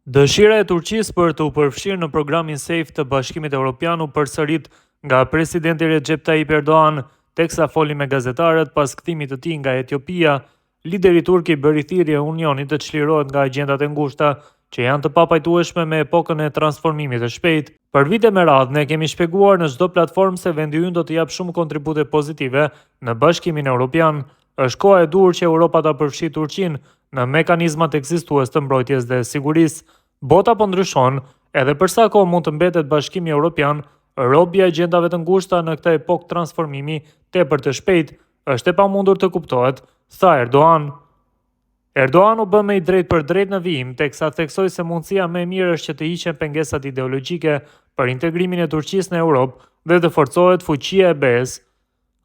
Dëshira e Turqisë për të u përfshirë në programin SAFE të Bashkimit Evropian u përsërit nga presidenti Recep Tayyip Erdogan, teksa foli me gazetarët pas kthimit të tij nga Etiopia. Lideri turk i bëri thirrje Unionit të çlirohet nga agjendat e ngushta që janë të papajtueshme me epokën e transformimit të shpejt. Për vite me radhë ne kemi shpjeguar në çdo platformë se vendi ynë do të jap shumë kontribute pozitive në Bashkimin Evropian. Është koha e duhur që Europa ta përfshijë Turqinë në mekanizmat ekzistues të mbrojtjes dhe sigurisë. Bota po ndryshon, edhe për sa kohë mund të mbetet Bashkimi Evropian robi i agjendave të ngushta në këtë epokë transformimi tepër të shpejt, është e pamundur të kuptohet, tha Erdogan. Erdogan u bë me i drejt për drejt në vijim, teksa theksoi se mundësia më e mirë është që të hiqen pengesat ideologjike për integrimin e Turqisë në Europë dhe të forcohet fuqia e BE-s.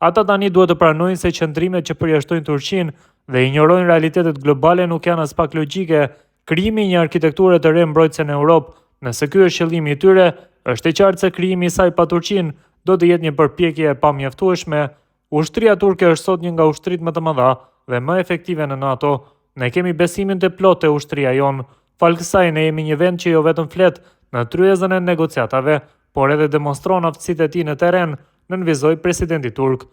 Ata tani duhet të pranojnë se qëndrimet që përjashtojnë Turqinë dhe injorojnë realitetet globale nuk janë as pak logjike. Krijimi i një arkitekture të re mbrojtëse në Europë, nëse ky është qëllimi i tyre, është e qartë se krijimi i saj pa Turqinë do të jetë një përpjekje e pamjaftueshme. Ushtria turke është sot një nga ushtritë më të mëdha dhe më efektive në NATO. Ne kemi besimin të plotë te ushtria jonë. Falë kësaj ne jemi një vend që jo vetëm flet në tryezën e negociatave, por edhe demonstron aftësitë e tij në terren, nënvizoi presidenti turk.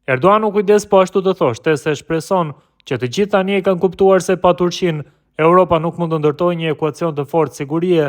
Erdogan u kujdes po ashtu të thoshte se shpreson që të gjithë tani e kanë kuptuar se pa Turqinë Europa nuk mund të ndërtojë një ekuacion të fortë sigurie.